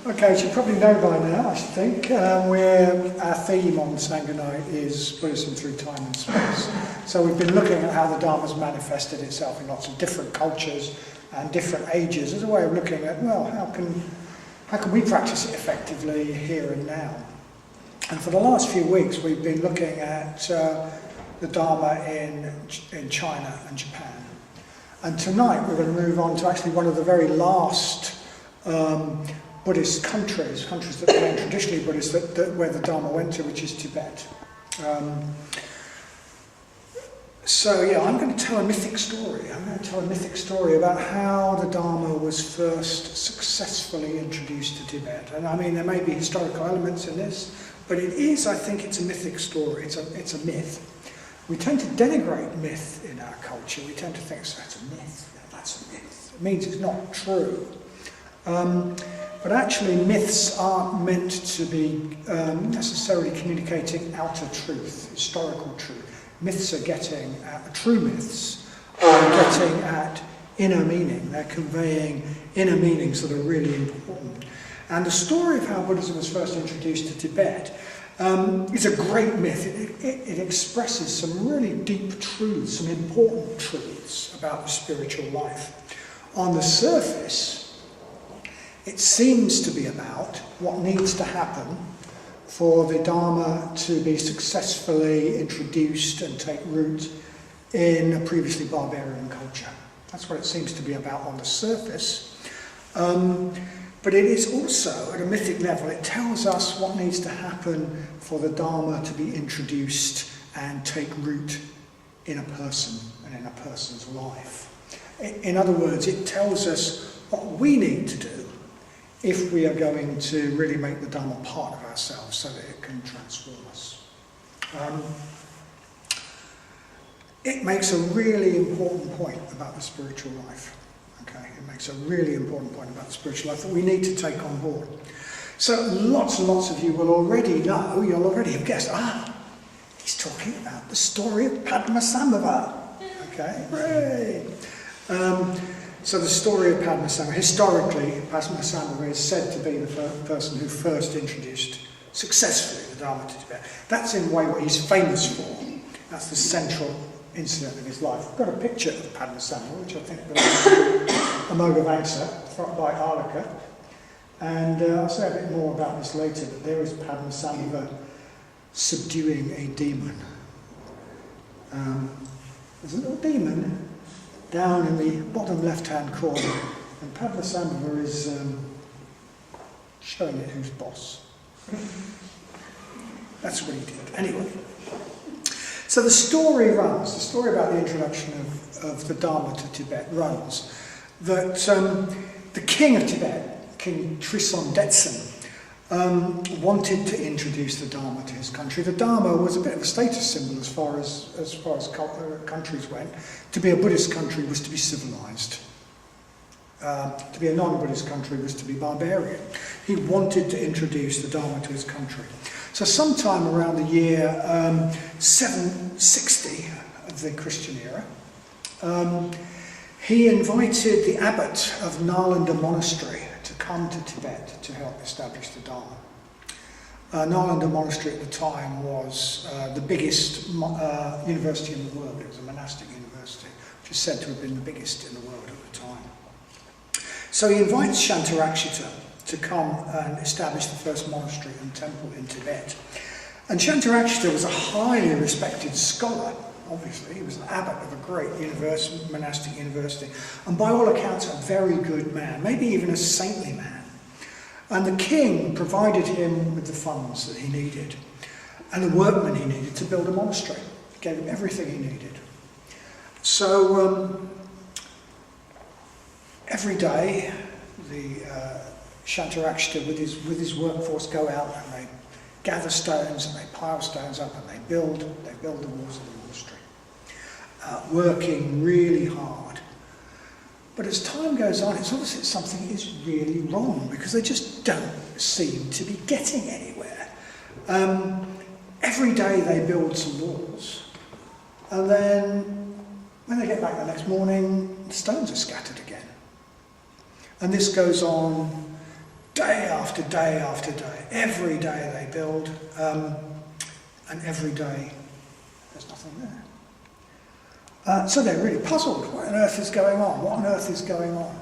Okay, as you probably know by now, I should think, our theme on Sangha Night is Buddhism through time and space. So we've been looking at how the Dharma's manifested itself in lots of different cultures and different ages as a way of looking at, well, how can we practice it effectively here and now? And for the last few weeks, we've been looking at the Dharma in China and Japan. And tonight we're going to move on to actually one of the very last Buddhist countries that were traditionally Buddhist, where the Dharma went to, which is Tibet. So yeah, I'm going to tell a mythic story. I'm going to tell a mythic story about how the Dharma was first successfully introduced to Tibet. And I mean, there may be historical elements in this, but I think it's a mythic story. It's a myth. We tend to denigrate myth in our culture. We tend to think, that's a myth, that's a myth. It means it's not true. But actually myths aren't meant to be necessarily communicating outer truth, historical truth. Myths are getting at, true myths are getting at inner meaning. They're conveying inner meanings that are really important. And the story of how Buddhism was first introduced to Tibet is a great myth. It expresses some really deep truths, some important truths about the spiritual life. On the surface, it seems to be about what needs to happen for the Dharma to be successfully introduced and take root in a previously barbarian culture. That's what it seems to be about on the surface. But it is also, at a mythic level, it tells us what needs to happen for the Dharma to be introduced and take root in a person and in a person's life. In other words, it tells us what we need to do if we are going to really make the Dharma part of ourselves so that it can transform us. It makes a really important point about the spiritual life. Okay, it makes a really important point about the spiritual life that we need to take on board. So lots and lots of you will already know, you'll already have guessed, he's talking about the story of Padmasambhava. Okay, hooray! So the story of Padmasambhava, historically, Padmasambhava is said to be the person who first introduced successfully the Dharma to Tibet. That's in a way what he's famous for. That's the central incident of his life. I've got a picture of Padmasambhava, which I think belongs to Amoghavamsa by Alaka. And I'll say a bit more about this later, but there is Padmasambhava subduing a demon. There's a little demon down in the bottom left-hand corner, and Padmasambhava is showing it who's boss. That's what he did. Anyway, so the story about the introduction of the Dharma to Tibet runs that the king of Tibet, King Trison Detsen, wanted to introduce the Dharma to his country. The Dharma was a bit of a status symbol as far as countries went. To be a Buddhist country was to be civilized. To be a non-Buddhist country was to be barbarian. He wanted to introduce the Dharma to his country. So sometime around the year 760 of the Christian era, he invited the abbot of Nalanda Monastery to come to Tibet to help establish the Dharma. Nalanda Monastery at the time was the biggest university in the world. It was a monastic university, which is said to have been the biggest in the world at the time. So he invites Shantarakshita to come and establish the first monastery and temple in Tibet. And Shantarakshita was a highly respected scholar. Obviously, he was an abbot of a great monastic university, and by all accounts a very good man, maybe even a saintly man. And the king provided him with the funds that he needed and the workmen he needed to build a monastery. He gave him everything he needed. So every day the Shantarakshita with his workforce go out and they gather stones and they pile stones up and they build the walls of the monastery. Working really hard. But as time goes on, it's obvious that something is really wrong because they just don't seem to be getting anywhere. Every day they build some walls, and then when they get back the next morning, the stones are scattered again. And this goes on day after day after day. Every day they build, and every day there's nothing there. So they're really puzzled. What on earth is going on? What on earth is going on?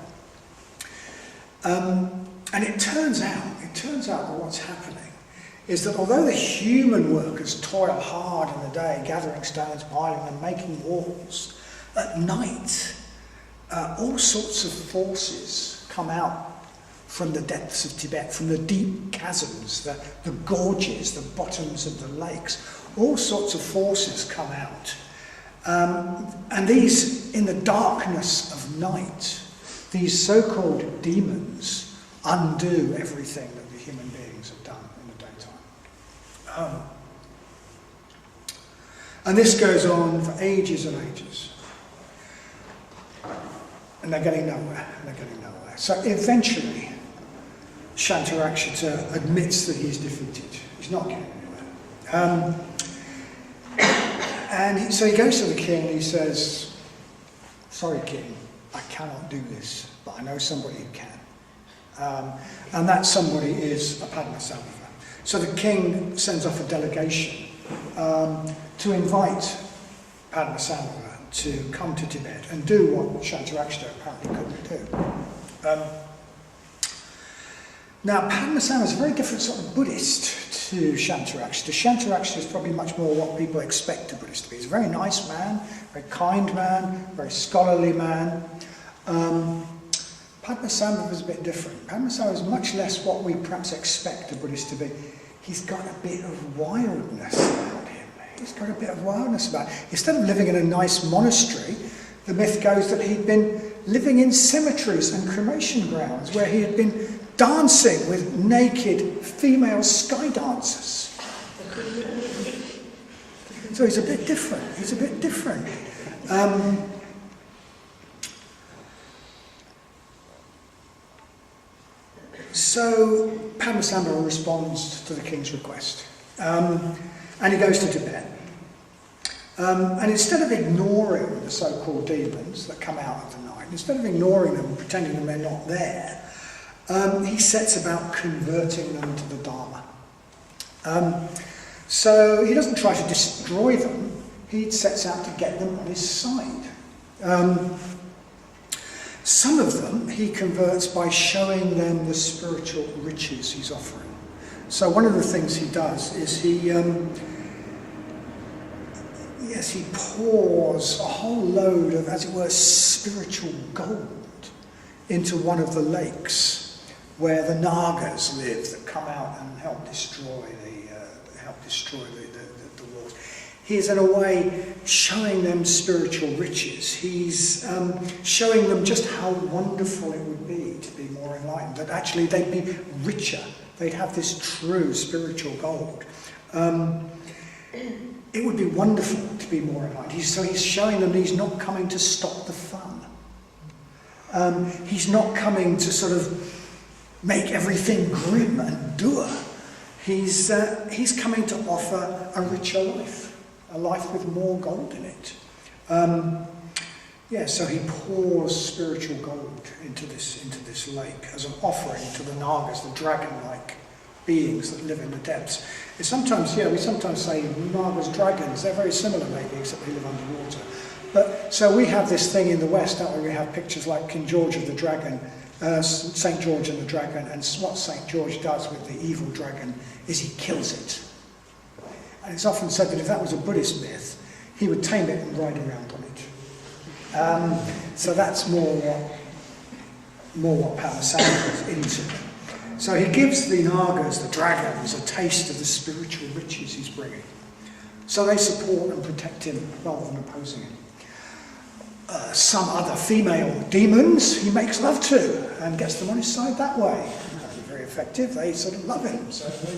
And it turns out that what's happening is that although the human workers toil hard in the day, gathering stones, piling them, making walls, at night, all sorts of forces come out from the depths of Tibet, from the deep chasms, the gorges, the bottoms of the lakes. All sorts of forces come out. And these, in the darkness of night, these so-called demons undo everything that the human beings have done in the daytime. And this goes on for ages and ages. And they're getting nowhere, So eventually, Shantarakshita admits that he's defeated. He's not getting anywhere. So he goes to the king and he says, "Sorry, king, I cannot do this, but I know somebody who can." And that somebody is a Padmasambhava. So the king sends off a delegation to invite Padmasambhava to come to Tibet and do what Shantarakshita apparently couldn't do. Now, Padmasambhava is a very different sort of Buddhist to Shantarakshita. Shantarakshita is probably much more what people expect a Buddhist to be. He's a very nice man, very kind man, very scholarly man. Padmasambhava is a bit different. Padmasambhava is much less what we perhaps expect a Buddhist to be. He's got a bit of wildness about him. Instead of living in a nice monastery, the myth goes that he'd been living in cemeteries and cremation grounds where he had been dancing with naked female sky dancers. So he's a bit different. So Padmasambhava responds to the king's request, and he goes to Tibet. And instead of ignoring the so-called demons that come out of the night, instead of ignoring them and pretending that they're not there, he sets about converting them to the Dharma. So he doesn't try to destroy them, he sets out to get them on his side. Some of them he converts by showing them the spiritual riches he's offering. So one of the things he does is he pours a whole load of, as it were, spiritual gold into one of the lakes where the Nagas live that come out and help destroy the walls. He's in a way showing them spiritual riches. He's showing them just how wonderful it would be to be more enlightened, that actually they'd be richer, they'd have this true spiritual gold. It would be wonderful to be more enlightened. So he's showing them he's not coming to stop the fun. He's not coming to sort of make everything grim and dour. He's coming to offer a richer life, a life with more gold in it. So he pours spiritual gold into this lake as an offering to the Nagas, the dragon-like beings that live in the depths. We sometimes say Nagas, dragons, they're very similar maybe, except they live underwater. But so we have this thing in the West, don't we? We have pictures like King George of the Dragon, St. George and the Dragon, and what St. George does with the evil dragon is he kills it. And it's often said that if that was a Buddhist myth, he would tame it and ride around on it. So that's more what Padmasambhava is into. So he gives the Nagas, the dragons, a taste of the spiritual riches he's bringing. So they support and protect him rather than opposing him. Some other female demons he makes love to and gets them on his side that way. That's very effective. They sort of love him. So there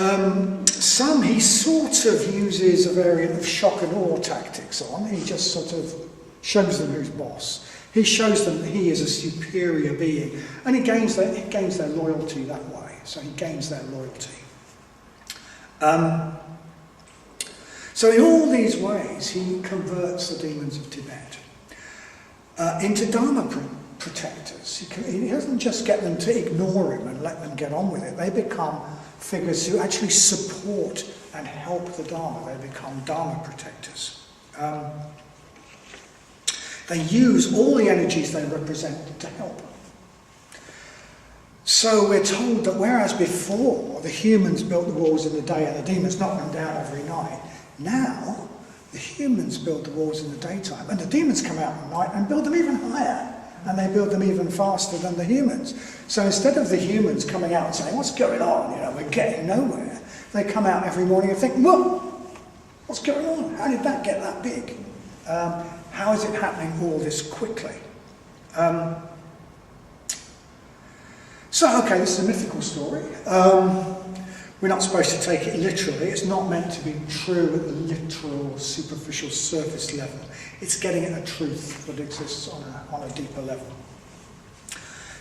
you go. Some he sort of uses a variant of shock and awe tactics on. He just sort of shows them who's boss. He shows them that he is a superior being, and he gains their loyalty that way. So he gains their loyalty. So in all these ways, he converts the demons of Tibet into Dharma protectors. He doesn't just get them to ignore him and let them get on with it. They become figures who actually support and help the Dharma. They become Dharma protectors. They use all the energies they represent to help. So we're told that whereas before the humans built the walls in the day and the demons knocked them down every night, now the humans build the walls in the daytime and the demons come out at night and build them even higher, and they build them even faster than the humans. So instead of the humans coming out and saying, what's going on, we're getting nowhere, they come out every morning and think, whoa, what's going on? How did that get that big? How is it happening all this quickly? So, okay, this is a mythical story. We're not supposed to take it literally. It's not meant to be true at the literal, superficial, surface level. It's getting at a truth that exists on a deeper level.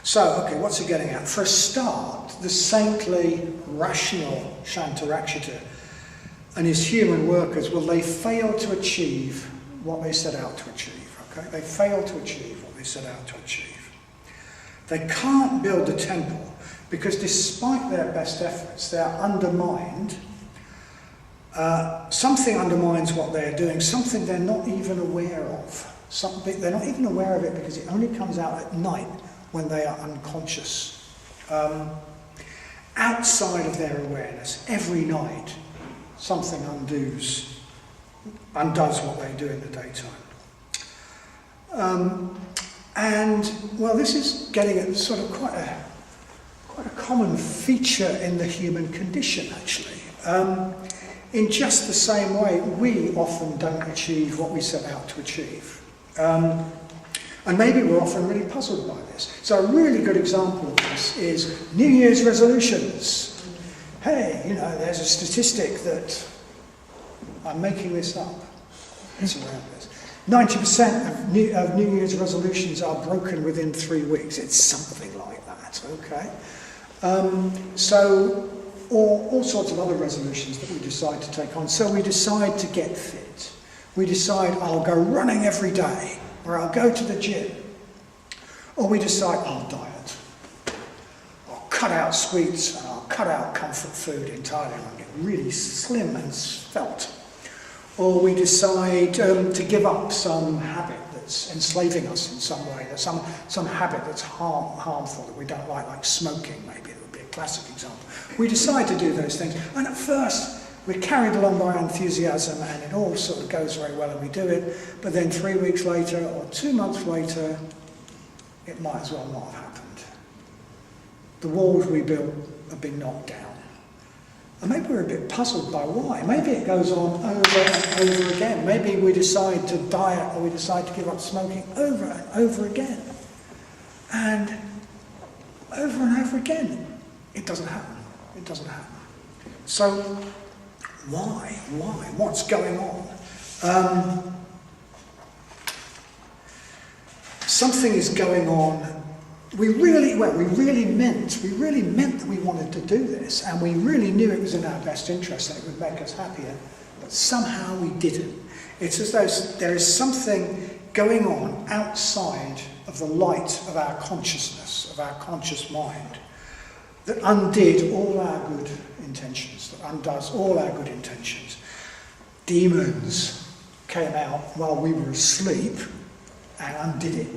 So, okay, what's it getting at? For a start, the saintly, rational Shantarakshita and his human workers, well, they fail to achieve what they set out to achieve, okay? They fail to achieve what they set out to achieve. They can't build the temple because despite their best efforts, they are undermined. Something undermines what they're doing, something they're not even aware of. They're not even aware of it because it only comes out at night when they are unconscious. Outside of their awareness, every night, something undoes what they do in the daytime. And, well, this is getting at sort of quite a common feature in the human condition, actually. In just the same way, we often don't achieve what we set out to achieve. And maybe we're often really puzzled by this. So a really good example of this is New Year's resolutions. Hey, there's a statistic that, I'm making this up, it's around this. 90% of New Year's resolutions are broken within 3 weeks. It's something like that, okay? So, or all sorts of other resolutions that we decide to take on. So we decide to get fit. We decide I'll go running every day, or I'll go to the gym. Or we decide I'll diet. I'll cut out sweets and I'll cut out comfort food entirely and I'll get really slim and svelte. Or we decide to give up some habit that's enslaving us in some way, that some habit that's harmful that we don't like smoking maybe, it would be a classic example. We decide to do those things, and at first we're carried along by enthusiasm and it all sort of goes very well and we do it, but then 3 weeks later or 2 months later, it might as well not have happened. The walls we built have been knocked down. And maybe we're a bit puzzled by why. Maybe it goes on over and over again. Maybe we decide to diet or we decide to give up smoking over and over again. And over again. It doesn't happen. It doesn't happen. So, why? What's going on? Something is going on. We really meant that we wanted to do this, and we really knew it was in our best interest and it would make us happier, but somehow we didn't. It's as though there is something going on outside of the light of our consciousness, of our conscious mind, that undid all our good intentions, that undoes all our good intentions. Demons came out while we were asleep and undid it.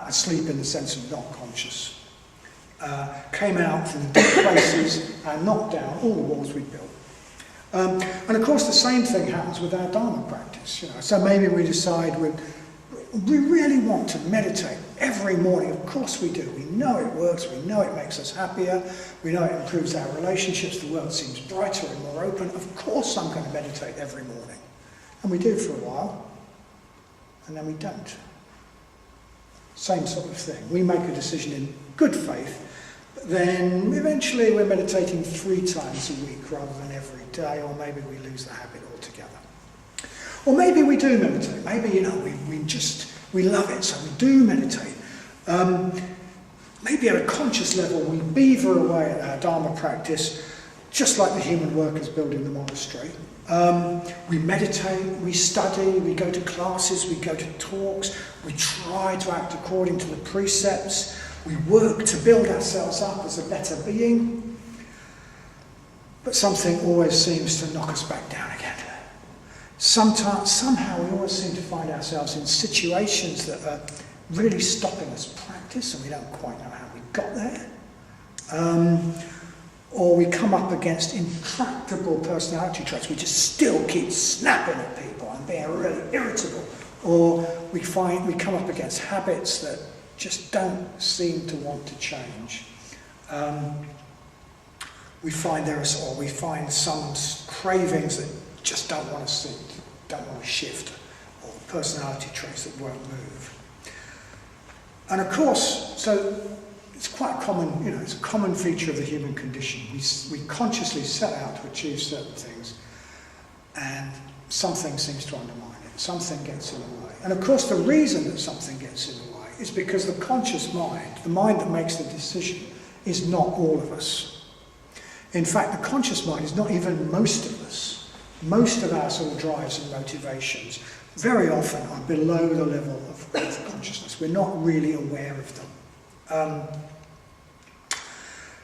Asleep in the sense of not conscious, came out from the deep places and knocked down all the walls we'd built. And of course the same thing happens with our Dharma practice. So maybe we decide we really want to meditate every morning. Of course we do. We know it works, we know it makes us happier, we know it improves our relationships, the world seems brighter and more open. Of course I'm going to meditate every morning. And we do for a while, and then we don't. Same sort of thing. We make a decision in good faith, but then eventually we're meditating 3 times a week rather than every day, or maybe we lose the habit altogether. Or maybe we do meditate. Maybe, we love it, so we do meditate. Maybe at a conscious level we beaver away at our Dharma practice just like the human workers building the monastery. We meditate, we study, we go to classes, we go to talks, we try to act according to the precepts, we work to build ourselves up as a better being, but something always seems to knock us back down again. Somehow we always seem to find ourselves in situations that are really stopping us practice, and we don't quite know how we got there. Or we come up against intractable personality traits. We just still keep snapping at people and being really irritable. Or we come up against habits that just don't seem to want to change. We find some cravings that just don't want to shift, or personality traits that won't move. And of course, so it's quite a common, it's a common feature of the human condition. We consciously set out to achieve certain things, and something seems to undermine it. Something gets in the way. And of course, the reason that something gets in the way is because the conscious mind, the mind that makes the decision, is not all of us. In fact, the conscious mind is not even most of us. Most of our sort of drives and motivations very often are below the level of consciousness. We're not really aware of them.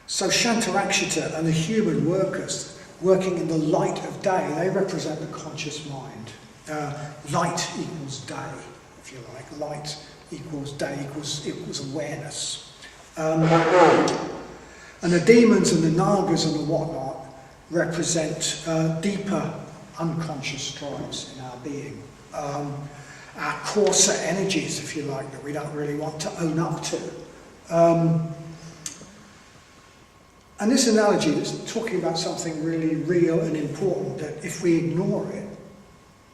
So Shantarakshita and the human workers working in the light of day, they represent the conscious mind. Light equals day, if you like. Light equals day equals awareness. And the demons and the nagas and the whatnot represent deeper unconscious drives in our being. Our coarser energies, if you like, that we don't really want to own up to. And this analogy is talking about something really real and important, that if we ignore it,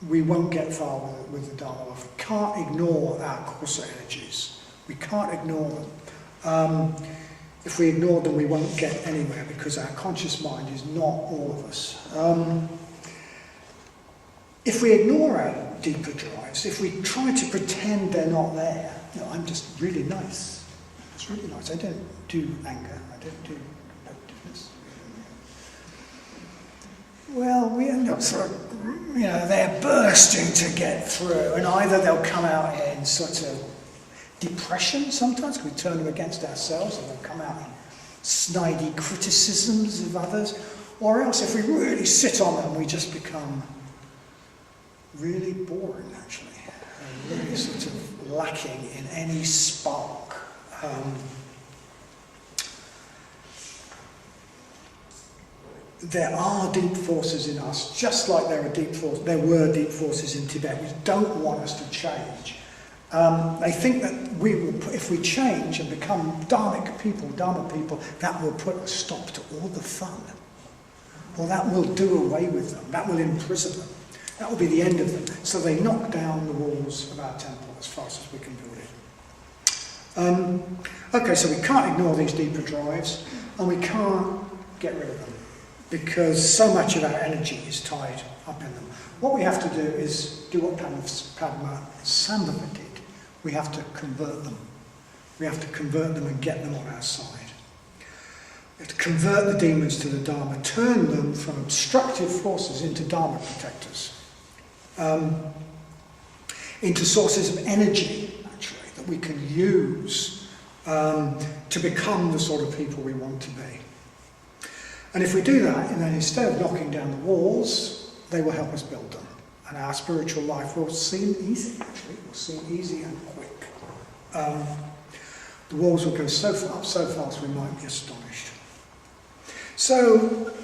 we won't get far with the Dharma life. We can't ignore our coarser energies. We can't ignore them. If we ignore them, we won't get anywhere, because our conscious mind is not all of us. If we ignore our deeper drives, if we try to pretend they're not there, I'm just really nice. It's really nice. I don't do anger. I don't do competitiveness. Well, we end up sort of, they're bursting to get through, and either they'll come out in sort of depression sometimes, we turn them against ourselves, and they'll come out in snidey criticisms of others, or else if we really sit on them, we just become really boring, actually, and really sort of lacking in any spark. There are deep forces in us, just like there were deep forces in Tibet, which don't want us to change. They think that if we change and become Dharma people, that will put a stop to all the fun. Or that will do away with them. That will imprison them. That will be the end of them. So they knock down the walls of our temple as fast as we can build it. Okay, so we can't ignore these deeper drives, and we can't get rid of them, because so much of our energy is tied up in them. What we have to do is do what Padmasambhava did. We have to convert them. We have to convert them and get them on our side. We have to convert the demons to the Dharma, turn them from obstructive forces into Dharma protectors, into sources of energy, actually, that we can use to become the sort of people we want to be. And if we do that, and then instead of knocking down the walls, they will help us build them. And our spiritual life will seem easy, actually. It will seem easy and quick. The walls will go so fast we might be astonished. So,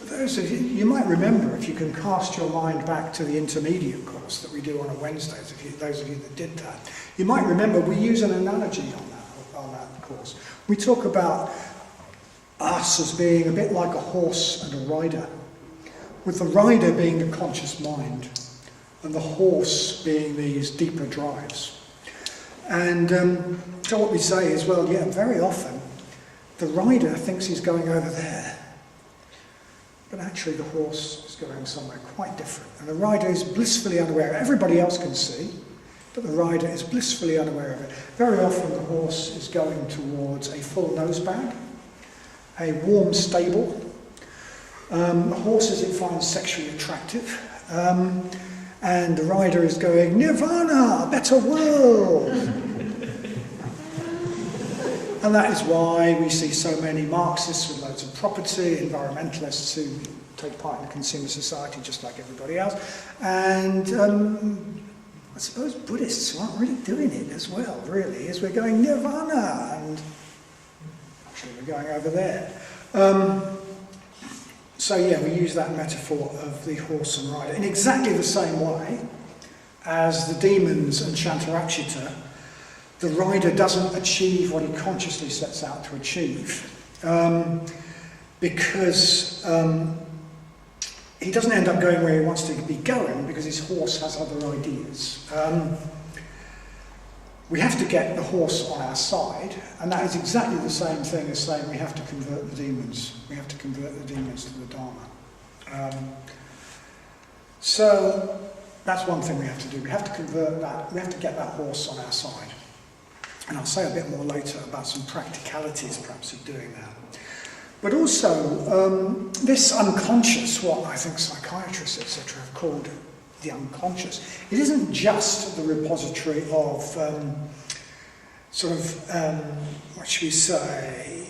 those of you might remember, if you can cast your mind back to the intermediate course that we do on a Wednesday, those of you that did that, you might remember we use an analogy on that course. We talk about us as being a bit like a horse and a rider, with the rider being the conscious mind, and the horse being these deeper drives. And so what we say is, well, yeah, very often the rider thinks he's going over there, but actually the horse is going somewhere quite different. And the rider is blissfully unaware. Everybody else can see, but the rider is blissfully unaware of it. Very often the horse is going towards a full nose bag, a warm stable, Horses it finds sexually attractive. And the rider is going, Nirvana, a better world. And that is why we see so many Marxists with loads of property, environmentalists who take part in the consumer society just like everybody else. And I suppose Buddhists who aren't really doing it as well, really, as we're going Nirvana, and actually we're going over there. So yeah, we use that metaphor of the horse and rider in exactly the same way as the demons and Shantarakshita. The rider doesn't achieve what he consciously sets out to achieve because he doesn't end up going where he wants to be going because his horse has other ideas. We have to get the horse on our side, and that is exactly the same thing as saying we have to convert the demons. We have to convert the demons to the Dharma. So that's one thing we have to do. We have to convert that. We have to get that horse on our side. And I'll say a bit more later about some practicalities, perhaps, of doing that. But also, this unconscious, what I think psychiatrists, etc., have called the unconscious, it isn't just the repository of what should we say,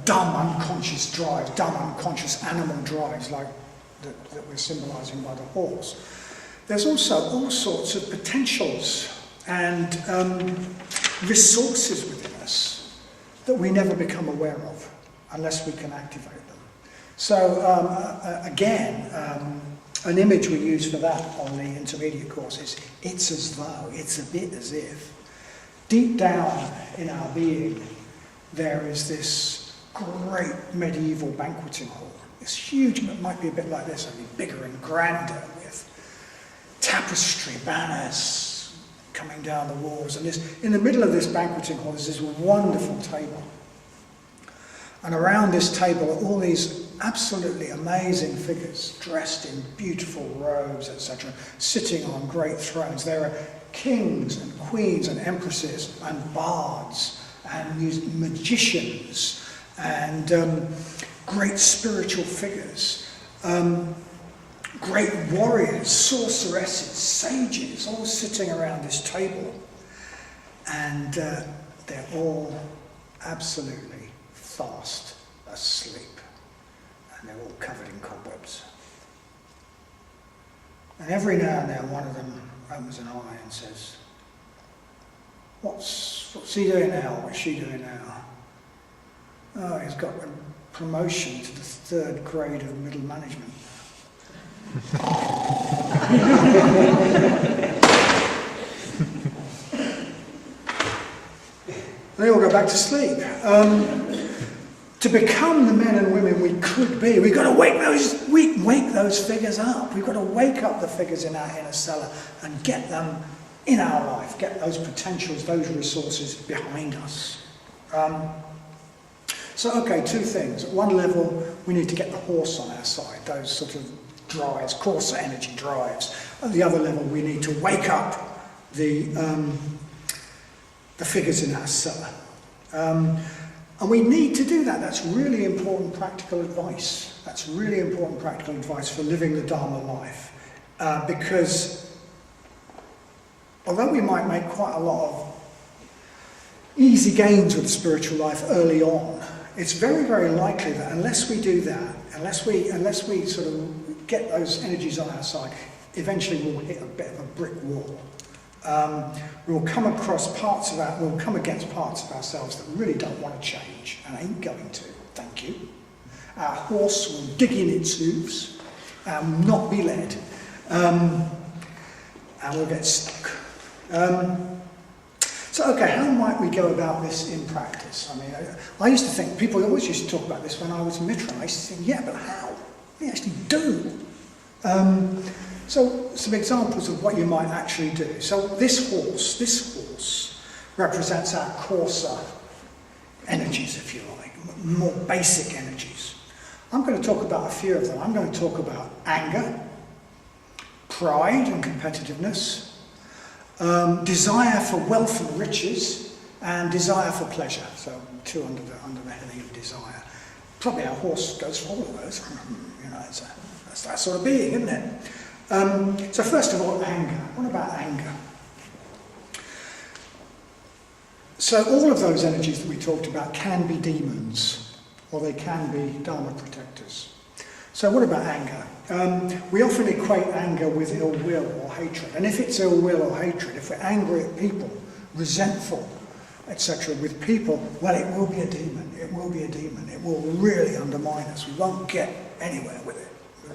dumb unconscious drives, dumb unconscious animal drives like that we're symbolising by the horse. There's also all sorts of potentials and resources within us that we never become aware of unless we can activate them. So again, an image we use for that on the intermediate course is it's as though, it's a bit as if. Deep down in our being, there is this great medieval banqueting hall. It's huge, but it might be a bit like this, only bigger and grander, with tapestry banners coming down the walls. And in the middle of this banqueting hall is this wonderful table. And around this table are all these absolutely amazing figures dressed in beautiful robes, etc., sitting on great thrones. There are kings and queens and empresses and bards and magicians and great spiritual figures, great warriors, sorceresses, sages, all sitting around this table. And they're all absolutely fast asleep. And they're all covered in cobwebs. And every now and then one of them opens an eye and says, what's he doing now? What's she doing now? Oh, he's got a promotion to the 3rd grade of middle management. They all go back to sleep. To become the men and women we could be, we've got to wake those figures up. We've got to wake up the figures in our inner cellar and get them in our life, get those potentials, those resources behind us. So, okay, two things. At one level, we need to get the horse on our side, those sort of drives, coarser energy drives. At the other level, we need to wake up the figures in our cellar. And we need to do that. That's really important practical advice. That's really important practical advice for living the Dharma life. Because although we might make quite a lot of easy gains with the spiritual life early on, it's very, very likely that unless we do that, unless we sort of get those energies on our side, eventually we'll hit a bit of a brick wall. We'll come against parts of ourselves that really don't want to change and ain't going to. Thank you. Our horse will dig in its hooves and not be led, and we'll get stuck. So, okay, how might we go about this in practice? I mean, I used to think, people always used to talk about this when I was Mitra. I used to think, yeah, but how? We actually do. So, some examples of what you might actually do. So, this horse represents our coarser energies, if you like, more basic energies. I'm going to talk about a few of them. I'm going to talk about anger, pride and competitiveness, desire for wealth and riches, and desire for pleasure. So, two under the heading of desire. Probably our horse goes for all of those. You know, that's that sort of being, isn't it? So first of all, anger. What about anger? So all of those energies that we talked about can be demons, or they can be Dharma protectors. So what about anger? We often equate anger with ill will or hatred. And if it's ill will or hatred, if we're angry at people, resentful, etc. with people, well, it will be a demon. It will be a demon. It will really undermine us. We won't get anywhere with it,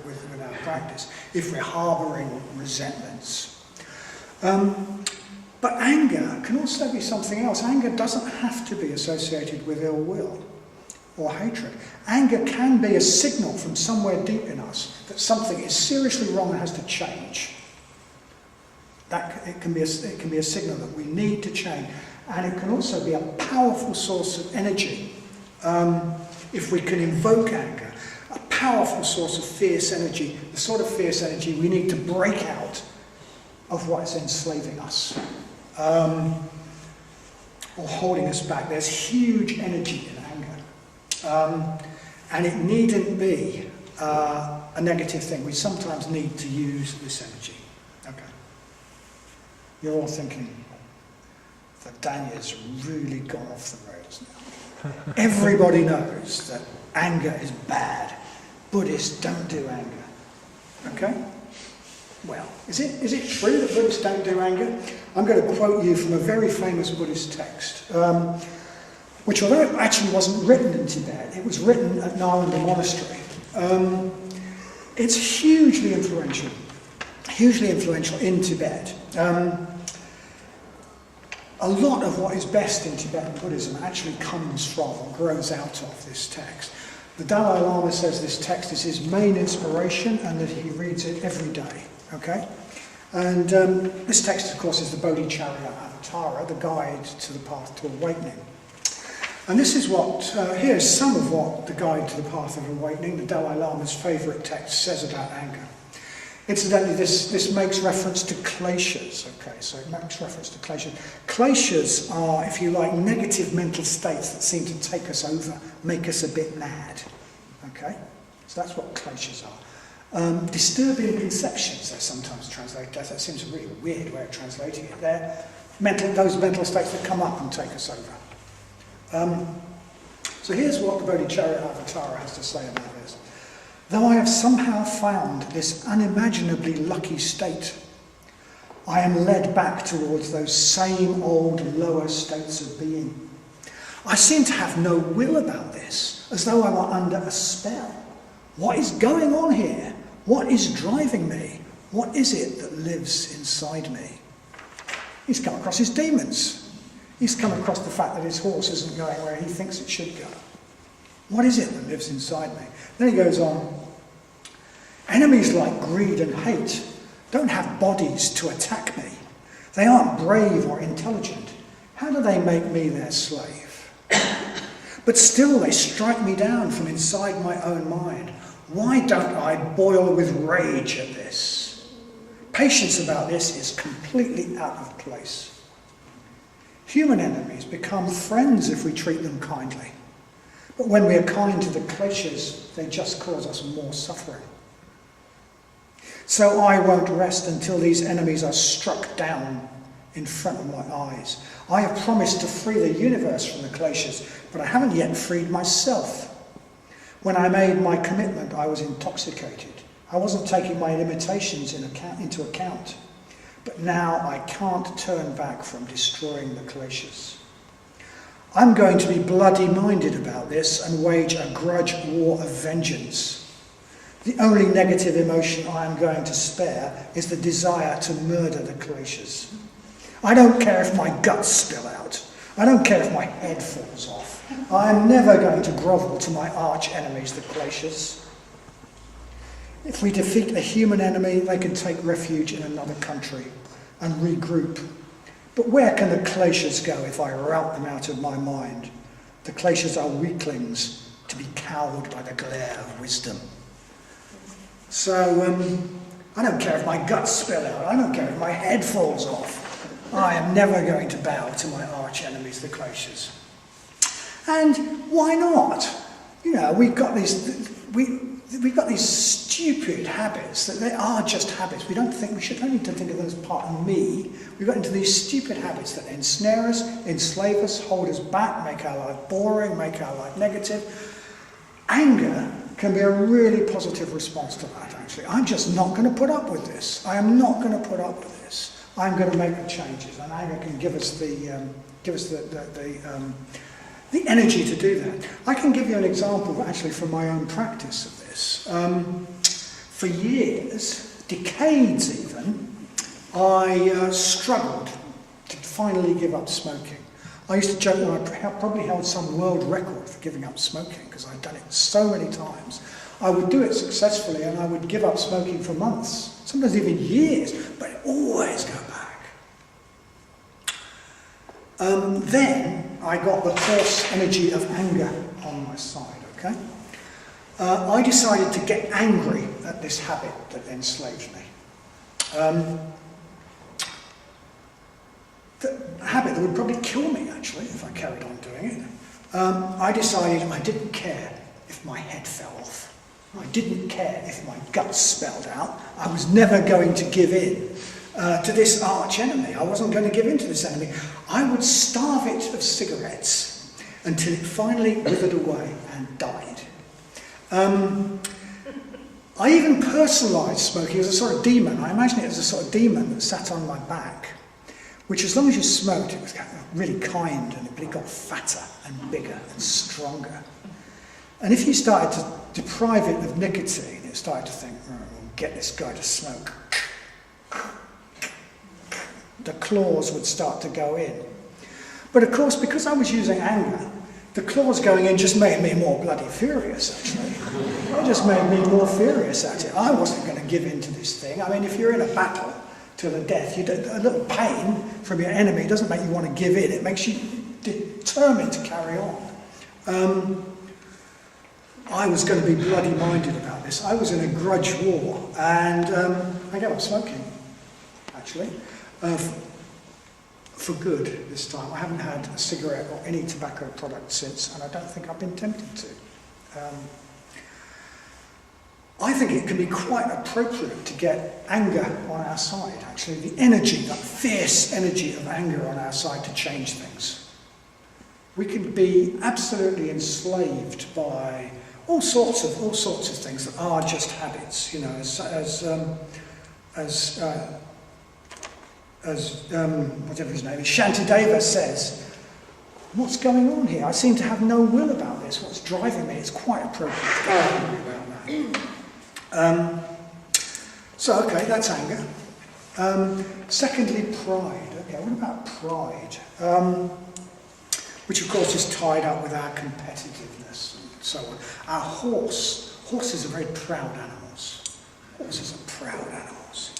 with our practice, if we're harbouring resentments. But anger can also be something else. Anger doesn't have to be associated with ill will or hatred. Anger can be a signal from somewhere deep in us that something is seriously wrong and has to change. It can be a signal that we need to change. And it can also be a powerful source of energy. If we can invoke anger, a powerful source of fierce energy, the sort of fierce energy we need to break out of what is enslaving us. Or holding us back. There's huge energy in anger. And it needn't be a negative thing. We sometimes need to use this energy. Okay. You're all thinking, Vadanya's really gone off the rails now. Everybody knows that anger is bad. Buddhists don't do anger. Okay? Well, is it true that Buddhists don't do anger? I'm going to quote you from a very famous Buddhist text, which, although it actually wasn't written in Tibet, it was written at Nalanda Monastery. It's hugely influential in Tibet. A lot of what is best in Tibetan Buddhism actually comes from or grows out of this text. The Dalai Lama says this text is his main inspiration and that he reads it every day. Okay? And this text, of course, is the Bodhicharya Avatara, the guide to the path to awakening. And this is here's some of what the guide to the path of awakening, the Dalai Lama's favourite text, says about anger. Incidentally, this makes reference to kleshas, okay, so it makes reference to kleshas. Kleshas are, if you like, negative mental states that seem to take us over, make us a bit mad, okay? So that's what kleshas are. Disturbing conceptions, they're sometimes translated as. That seems a really weird way of translating it. They're those mental states that come up and take us over. So here's what the Bodhicharya Avatara has to say about this. Though I have somehow found this unimaginably lucky state, I am led back towards those same old lower states of being. I seem to have no will about this, as though I were under a spell. What is going on here? What is driving me? What is it that lives inside me? He's come across his demons. He's come across the fact that his horse isn't going where he thinks it should go. What is it that lives inside me? Then he goes on. Enemies like greed and hate don't have bodies to attack me. They aren't brave or intelligent. How do they make me their slave? But still they strike me down from inside my own mind. Why don't I boil with rage at this? Patience about this is completely out of place. Human enemies become friends if we treat them kindly. But when we are kind to the kleshas, they just cause us more suffering. So I won't rest until these enemies are struck down in front of my eyes. I have promised to free the universe from the kleshas, but I haven't yet freed myself. When I made my commitment, I was intoxicated. I wasn't taking my limitations into account. But now I can't turn back from destroying the kleshas. I'm going to be bloody-minded about this and wage a grudge war of vengeance. The only negative emotion I am going to spare is the desire to murder the kleshas. I don't care if my guts spill out. I don't care if my head falls off. I am never going to grovel to my arch-enemies, the kleshas. If we defeat a human enemy, they can take refuge in another country and regroup. But where can the kleshas go if I rout them out of my mind? The kleshas are weaklings to be cowed by the glare of wisdom. So, I don't care if my guts spill out. I don't care if my head falls off. I am never going to bow to my arch enemies, the kleshas. And why not? we've got these stupid habits that they are just habits. We don't need to think of them as part of me. We've got into these stupid habits that ensnare us, enslave us, hold us back, make our life boring, make our life negative. Anger can be a really positive response to that, actually. I'm just not going to put up with this. I am not going to put up with this. I'm going to make the changes, and anger can give us the energy to do that. I can give you an example, actually, from my own practice of this. For years, decades even, I struggled to finally give up smoking. I used to joke that I probably held some world record for giving up smoking, because I'd done it so many times. I would do it successfully, and I would give up smoking for months, sometimes even years, but I'd always go back. Then I got the horse energy of anger on my side, okay? I decided to get angry at this habit that enslaved me. The habit that would probably kill me, actually, if I carried on doing it. I decided I didn't care if my head fell off. I didn't care if my guts spelled out. I was never going to give in to this arch enemy. I wasn't going to give in to this enemy. I would starve it of cigarettes until it finally withered away and died. I even personalised smoking as a sort of demon. I imagine it as a sort of demon that sat on my back, which, as long as you smoked, it was really kind, but it got fatter and bigger and stronger. And if you started to deprive it of nicotine, it started to think, we'll get this guy to smoke. The claws would start to go in. But of course, because I was using anger, the claws going in just made me more bloody furious, actually. It just made me more furious at it. I wasn't going to give in to this thing. I mean, if you're in a battle to the death, a little pain from your enemy doesn't make you want to give in. It makes you determined to carry on. I was going to be bloody minded about this. I was in a grudge war, and I gave up smoking, actually, for good this time. I haven't had a cigarette or any tobacco product since, and I don't think I've been tempted to. I think it can be quite appropriate to get anger on our side, actually, the energy, that fierce energy of anger on our side to change things. We can be absolutely enslaved by all sorts of things that are just habits, as whatever his name is, Shantideva says, what's going on here? I seem to have no will about this. What's driving me? It's quite appropriate to get angry about that. Okay, that's anger. Secondly, pride. Okay, what about pride? Which of course is tied up with our competitiveness and so on. Our horses are very proud animals. Horses are proud animals.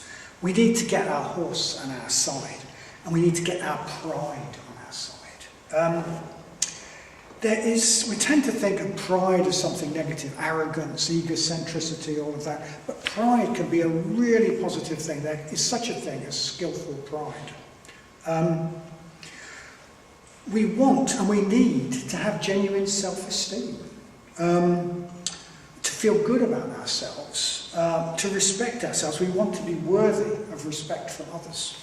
We need to get our horse on our side, and we need to get our pride on our side. We tend to think of pride as something negative, arrogance, egocentricity, all of that, but pride can be a really positive thing. There is such a thing as skillful pride. We want and we need to have genuine self-esteem, to feel good about ourselves, to respect ourselves. We want to be worthy of respect from others.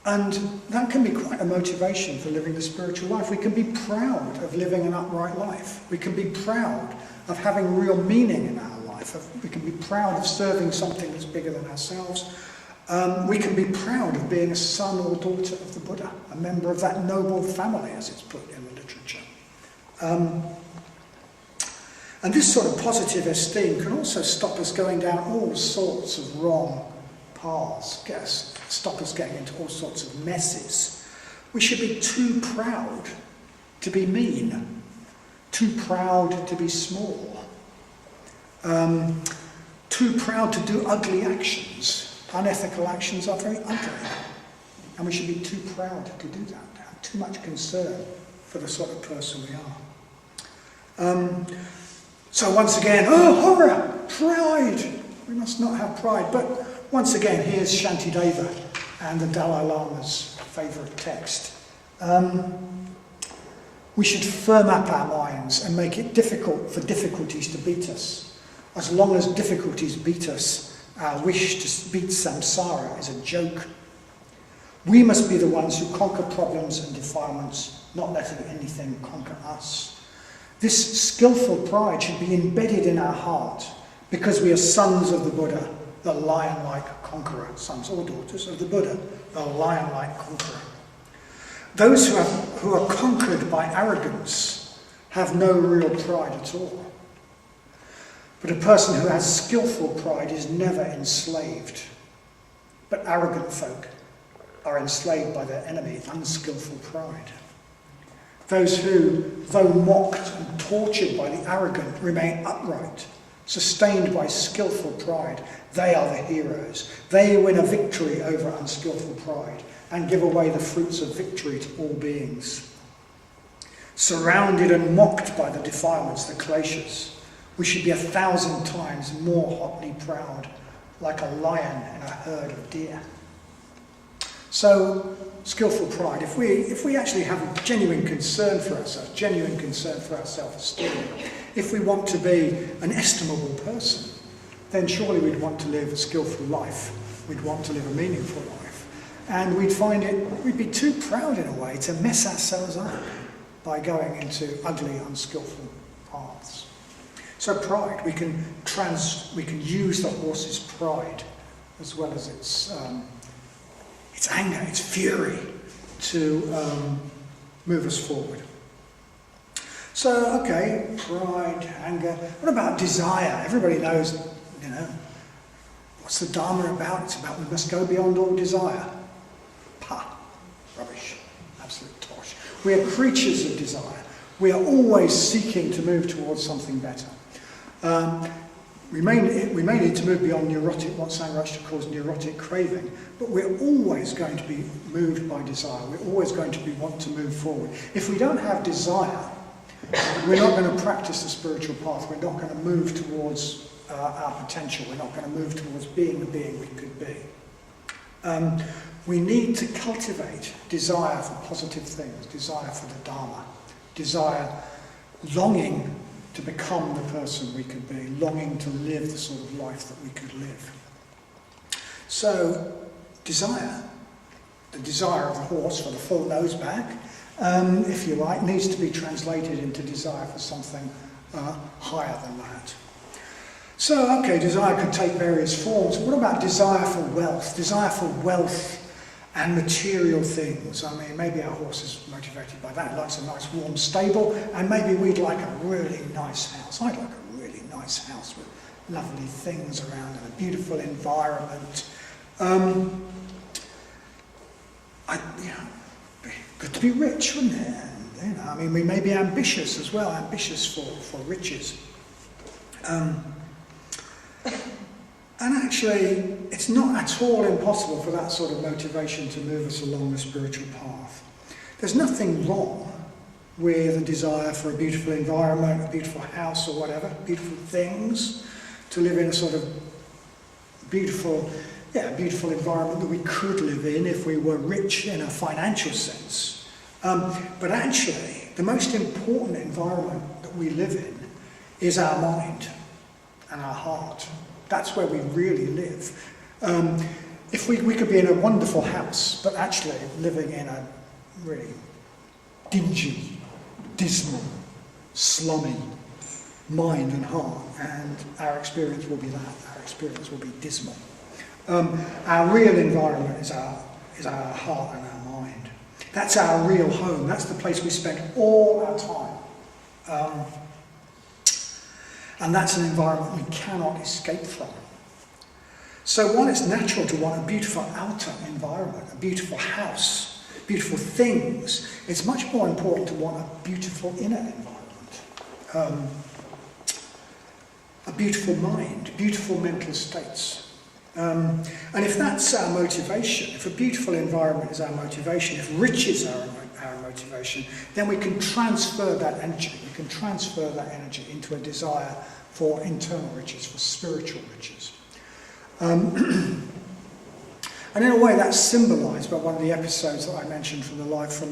And that can be quite a motivation for living the spiritual life. We can be proud of living an upright life. We can be proud of having real meaning in our life. We can be proud of serving something that's bigger than ourselves. We can be proud of being a son or daughter of the Buddha, a member of that noble family, as it's put in the literature. And this sort of positive esteem can also stop us going down all sorts of wrong paths, stop us getting into all sorts of messes. We should be too proud to be mean, too proud to be small, too proud to do ugly actions. Unethical actions are very ugly, and we should be too proud to do that, have too much concern for the sort of person we are. So once again, horror, pride. We must not have pride. But once again, here's Shantideva and the Dalai Lama's favourite text. We should firm up our minds and make it difficult for difficulties to beat us. As long as difficulties beat us, our wish to beat samsara is a joke. We must be the ones who conquer problems and defilements, not letting anything conquer us. This skillful pride should be embedded in our heart because we are sons of the Buddha, the lion-like conqueror, sons or daughters of the Buddha, the lion-like conqueror. Those who are conquered by arrogance have no real pride at all. But a person who has skillful pride is never enslaved. But arrogant folk are enslaved by their enemy, unskillful pride. Those who, though mocked and tortured by the arrogant, remain upright, sustained by skillful pride, they are the heroes. They win a victory over unskillful pride and give away the fruits of victory to all beings. Surrounded and mocked by the defilements, the kleshas, we should be 1,000 times more hotly proud, like a lion in a herd of deer. So, skillful pride, if we actually have a genuine concern for ourselves, genuine concern for our self-esteem, if we want to be an estimable person, then surely we'd want to live a skillful life. We'd want to live a meaningful life. And we'd be too proud in a way to mess ourselves up by going into ugly, unskillful paths. So pride, we can use the horse's pride as well as its anger, its fury to move us forward. So, okay, pride, anger. What about desire? Everybody knows, what's the Dharma about? It's about we must go beyond all desire. Pah, rubbish, absolute tosh. We are creatures of desire. We are always seeking to move towards something better. We may need to move beyond neurotic, what Sangha calls neurotic craving, but we're always going to be moved by desire. We're always going to want to move forward. If we don't have desire, we're not going to practice the spiritual path. We're not going to move towards our potential. We're not going to move towards being the being we could be. We need to cultivate desire for positive things, desire for the Dharma, desire, longing to become the person we could be, longing to live the sort of life that we could live. So, desire, the desire of the horse for the full nose back, if you like, needs to be translated into desire for something higher than that. So, okay, desire could take various forms. What about desire for wealth? Desire for wealth and material things. I mean, maybe our horse is motivated by that, likes a nice warm stable, and maybe we'd like a really nice house. I'd like a really nice house with lovely things around and a beautiful environment. Good to be rich, wouldn't it? And, I mean, we may be ambitious as well, ambitious for riches. And actually, it's not at all impossible for that sort of motivation to move us along the spiritual path. There's nothing wrong with a desire for a beautiful environment, a beautiful house or whatever, beautiful things, to live in a sort of beautiful environment that we could live in if we were rich in a financial sense. But actually, the most important environment that we live in is our mind and our heart. That's where we really live. If we could be in a wonderful house, but actually living in a really dingy, dismal, slummy mind and heart, and our experience will be that. Our experience will be dismal. Our real environment is our heart and our mind. That's our real home. That's the place we spend all our time. And that's an environment we cannot escape from. So while it's natural to want a beautiful outer environment, a beautiful house, beautiful things, it's much more important to want a beautiful inner environment. A beautiful mind, beautiful mental states. And if that's our motivation, if a beautiful environment is our motivation, if riches are our motivation, then we can transfer that energy. We can transfer that energy into a desire for internal riches, for spiritual riches. And And in a way that's symbolised by one of the episodes that I mentioned from the life of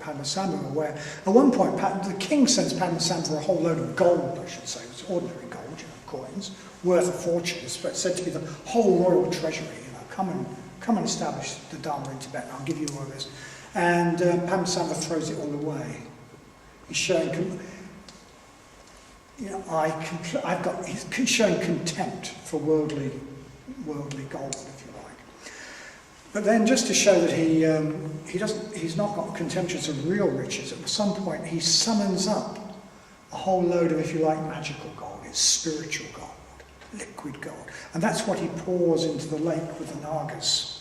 Padmasambhava, where at one point the king sends Padmasambhava a whole load of gold, I should say. It was ordinary gold, coins, worth a fortune. It's said to be the whole royal treasury. Come and establish the Dharma in Tibet, I'll give you all this. And Padmasambhava throws it all away. He's showing, he's showing contempt for worldly gold, if you like. But then, just to show that he's not got contemptuous of real riches, at some point he summons up a whole load of, if you like, magical gold. It's spiritual gold, liquid gold, and that's what he pours into the lake with the Nagas.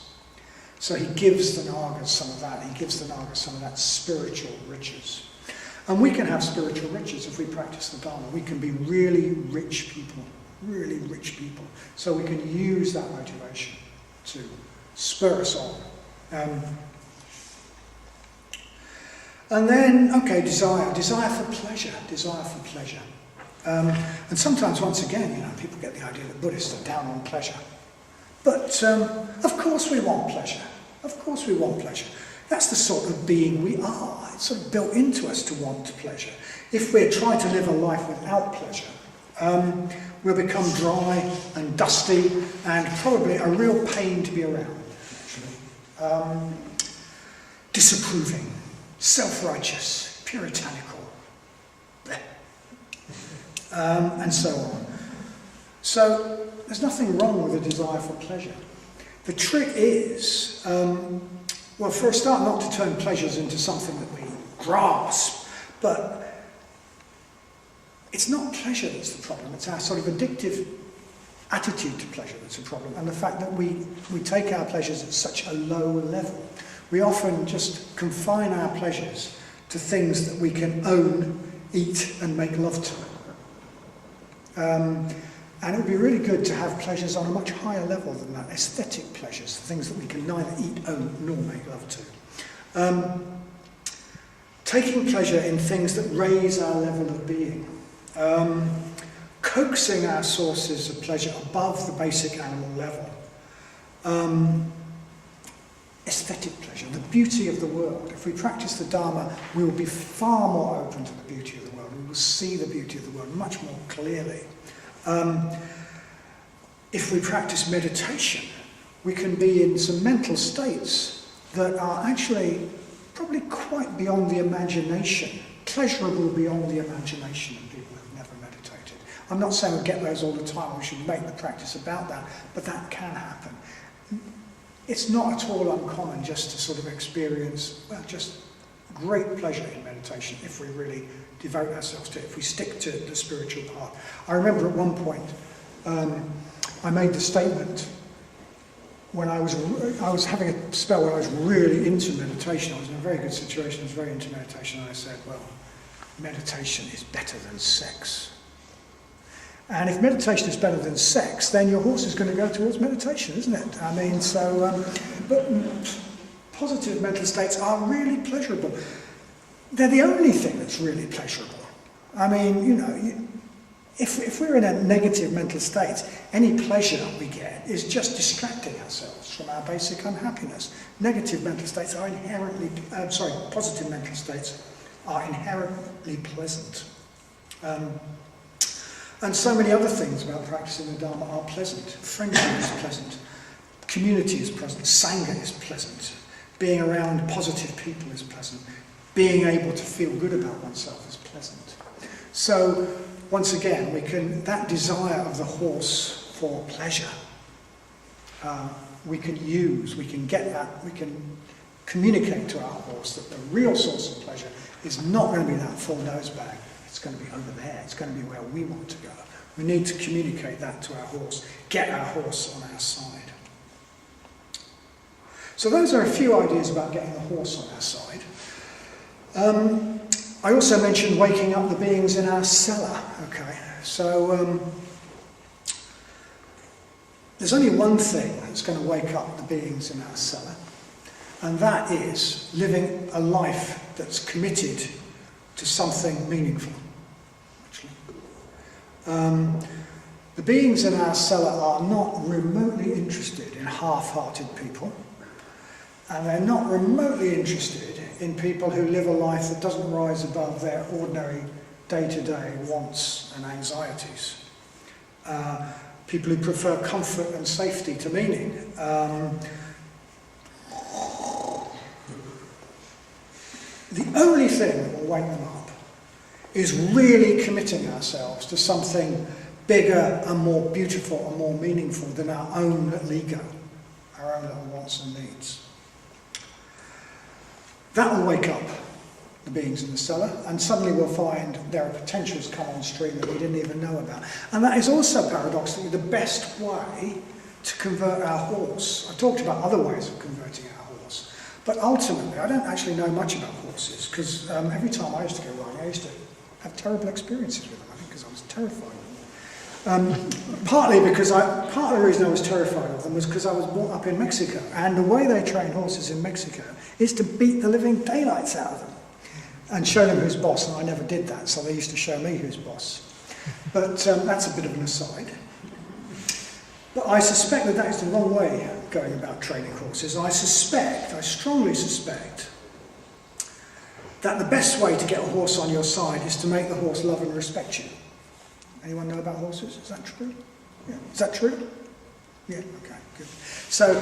So he gives the Nagas some of that. He gives the Nagas some of that spiritual riches. And we can have spiritual riches if we practice the Dharma. We can be really rich people. So we can use that motivation to spur us on. And then, okay, desire for pleasure. And sometimes, once again, people get the idea that Buddhists are down on pleasure. But of course we want pleasure. That's the sort of being we are. It's sort of built into us to want pleasure. If we're trying to live a life without pleasure, we'll become dry and dusty and probably a real pain to be around, actually. Disapproving, self-righteous, puritanical, and so on. So there's nothing wrong with a desire for pleasure. The trick is, well, for a start, not to turn pleasures into something that we grasp, but it's not pleasure that's the problem, it's our sort of addictive attitude to pleasure that's a problem, and the fact that we take our pleasures at such a low level. We often just confine our pleasures to things that we can own, eat, and make love to. And it would be really good to have pleasures on a much higher level than that, aesthetic pleasures, things that we can neither eat, own, nor make love to. Taking pleasure in things that raise our level of being. Coaxing our sources of pleasure above the basic animal level. Aesthetic pleasure, the beauty of the world. If we practice the Dharma, we will be far more open to the beauty of the world. We will see the beauty of the world much more clearly. If we practice meditation, we can be in some mental states that are actually probably quite beyond the imagination, pleasurable beyond the imagination of people who've never meditated. I'm not saying we get those all the time, we should make the practice about that, but that can happen. It's not at all uncommon just to sort of experience, well, just great pleasure in meditation if we really devote ourselves to it, if we stick to the spiritual path. I remember at one point, I made the statement when I was having a spell when I was really into meditation. I was in a very good situation, I was very into meditation, and I said, well, meditation is better than sex. And if meditation is better than sex, then your horse is going to go towards meditation, isn't it? I mean, so, but positive mental states are really pleasurable. They're the only thing that's really pleasurable. I mean, if we're in a negative mental state, any pleasure we get is just distracting ourselves from our basic unhappiness. Negative mental states are inherently, positive mental states are inherently pleasant. And so many other things about practicing the Dharma are pleasant. Friendship is pleasant. Community is pleasant. Sangha is pleasant. Being around positive people is pleasant. Being able to feel good about oneself is pleasant. So, once again, that desire of the horse for pleasure, we can get that, we can communicate to our horse that the real source of pleasure is not going to be that full nose bag. It's going to be over there. It's going to be where we want to go. We need to communicate that to our horse, get our horse on our side. So those are a few ideas about getting the horse on our side. I also mentioned waking up the beings in our cellar. Okay, so there's only one thing that's going to wake up the beings in our cellar, and that is living a life that's committed to something meaningful. Actually, The beings in our cellar are not remotely interested in half-hearted people, and they're not remotely interested in people who live a life that doesn't rise above their ordinary day-to-day wants and anxieties. People who prefer comfort and safety to meaning. The only thing that will wake them up is really committing ourselves to something bigger and more beautiful and more meaningful than our own little ego, our own little wants and needs. That will wake up the beings in the cellar, and suddenly we'll find there are potentials come on stream that we didn't even know about. And that is also paradoxically the best way to convert our horse. I talked about other ways of converting our horse, but ultimately I don't actually know much about horses, because every time I used to go riding, I used to have terrible experiences with them, I think because I was terrified of them. Partly because part of the reason I was terrified of them was because I was brought up in Mexico, and the way they train horses in Mexico is to beat the living daylights out of them and show them who's boss, and I never did that, so they used to show me who's boss. But that's a bit of an aside. But I suspect that is the wrong way of going about training horses. I strongly suspect, that the best way to get a horse on your side is to make the horse love and respect you. Anyone know about horses? Is that true? Yeah. Is that true? Yeah, okay, good. So,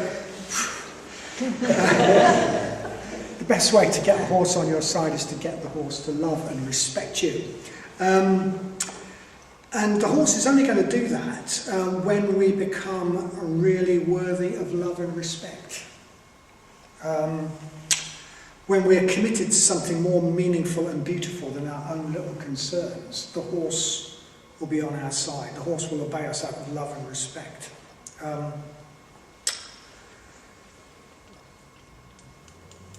the best way to get a horse on your side is to get the horse to love and respect you. And the horse is only going to do that when we become really worthy of love and respect. When we're committed to something more meaningful and beautiful than our own little concerns, the horse will be on our side. The horse will obey us out of love and respect.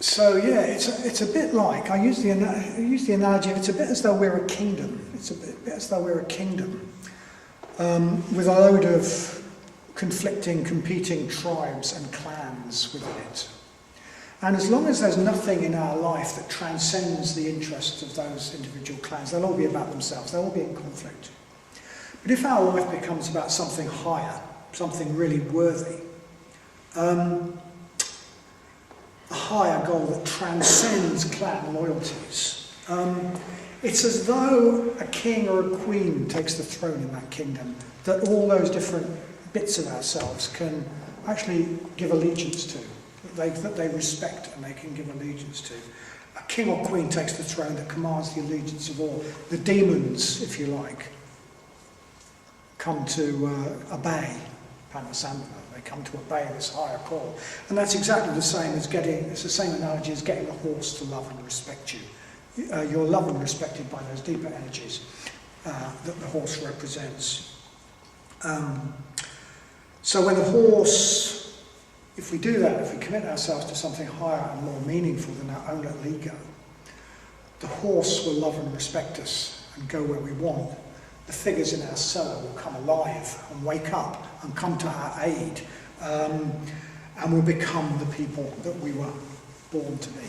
So yeah, it's a bit like, I use the analogy, it's a bit as though we're a kingdom. It's a bit as though we're a kingdom with a load of conflicting, competing tribes and clans within it. And as long as there's nothing in our life that transcends the interests of those individual clans, they'll all be about themselves, they'll all be in conflict. But if our life becomes about something higher, something really worthy, a higher goal that transcends clan loyalties, it's as though a king or a queen takes the throne in that kingdom, that all those different bits of ourselves can actually give allegiance to. That they respect and they can give allegiance to. A king or queen takes the throne that commands the allegiance of all. The demons, if you like, come to obey Padmasambhava. They come to obey this higher call. And that's exactly the same as it's the same analogy as getting the horse to love and respect you. You're loved and respected by those deeper energies that the horse represents. So when the horse, if we do that, if we commit ourselves to something higher and more meaningful than our own little ego, the horse will love and respect us and go where we want. The figures in our cellar will come alive and wake up and come to our aid, and will become the people that we were born to be.